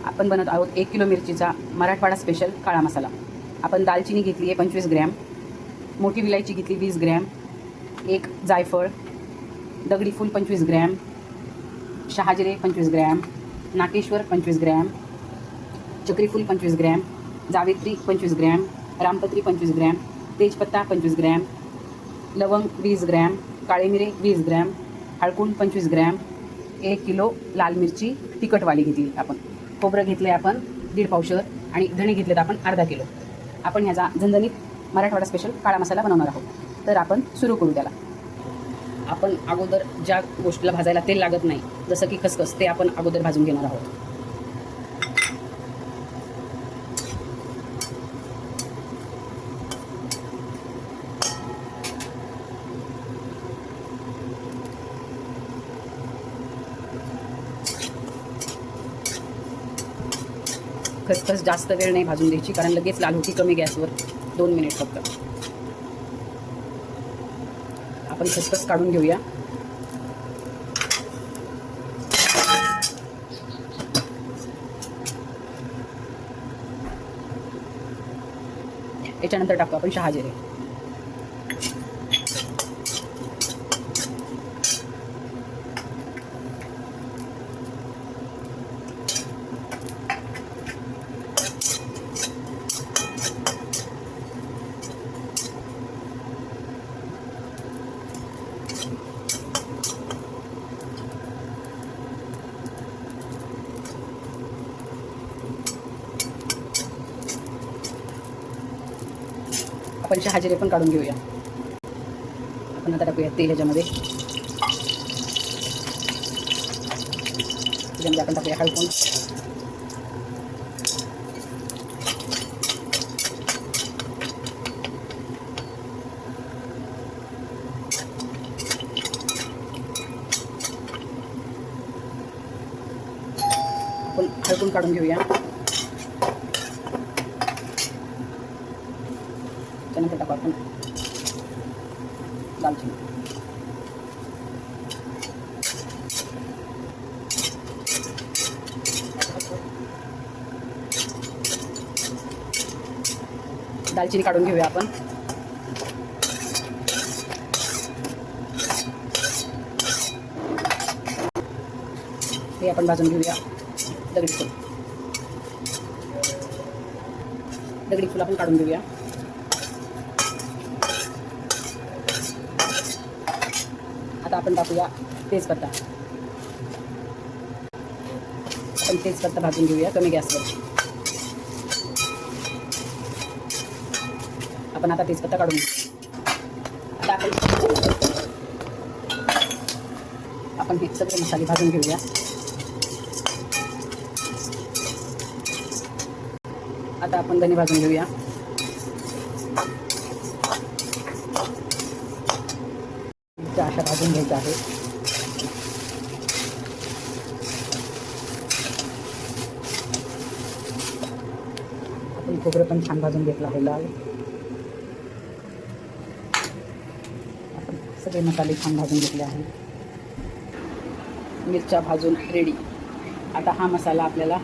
आपण बनवत आहोत 1 किलो मिरचीचा मराठवाडा स्पेशल काळा मसाला. आपण दालचिनी घेतली आहे 25 ग्रॅम, मोठी विलायची घेतली 20 ग्रॅम, एक जायफळ, दगडी फूल 25 ग्रॅम, शहाजिरे 25 ग्रॅम, नाकेश्वर 25 ग्रॅम, चक्रीफूल 25 ग्रॅम, जावेत्री 25 ग्रॅम, रामपत्री 25 ग्रॅम, तेजपत्ता 25 ग्रॅम, लवंग 20 ग्रॅम, काळे मिरे 20 ग्रॅम, हळकुंड 25 ग्रॅम, 1 किलो लाल मिरची तिखटवाली घेतली आपण. खोबरं घेतले आपण 1.5 पावशर आणि धणे घेतलेत आपण अर्धा किलो. आपण ह्याचा झणझणीत मराठवाडा स्पेशल काळा मसाला बनवणार आहोत. तर आपण सुरू करू त्याला. आपण अगोदर ज्या गोष्टीला भाजायला तेल लागत नाही, जसं की खसखस, ते आपण अगोदर भाजून घेणार आहोत. खसखस जास्त वेळ नाही भाजून द्यायची, कारण लगेच लाल होती. कमी गॅसवर 2 मिनिट फक्त. आपण खसखस काढून घेऊया. याच्यानंतर टाकतो आपण शहाजिरे. आपण शहाजिरे पण काढून घेऊया. आपण आता टाकूया तेल ह्याच्यामध्ये. त्याच्यामध्ये आपण टाकूया हळकुंड, आपण हळकुंड काढून घेऊया. त्यानंतर टाकू आपण दालचिनी. दालचिनी काढून घेऊया आपण. हे आपण भाजून घेऊया. दगडी फूल आपण काढून घेऊया. आता आपण टाकूया तेजपत्ता. आपण तेजपत्ता भाजून घेऊया कमी गॅसवर. आपण आता तेजपत्ता काढून घेऊ. आता आपण हे सगळे मसाले भाजून घेऊया. आता आपण धणे भाजून घेऊया. अशा भाजून घ्यायच्या आहे. आपण खोबरं पण छान भाजून घेतलं आहे लाल. आपण सगळे मसाले छान भाजून घेतले आहे. मिरच्या भाजून रेडी. आता हा मसाला आपल्याला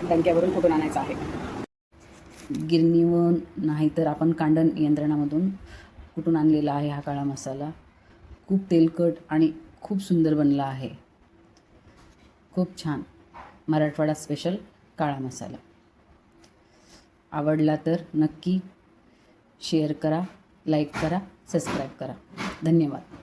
डंक्यावरून कुटून आणायचा आहे. गिरणीवरून नाही तर आपण कांडण यंत्रणामधून कुटून आणलेला आहे हा काळा मसाला. खूप तेलकट आणि खूप सुंदर बनला आहे. खूप छान मराठवाडा स्पेशल काळा मसाला. आवडला तर नक्की शेअर करा, लाईक करा, सबस्क्राईब करा. धन्यवाद.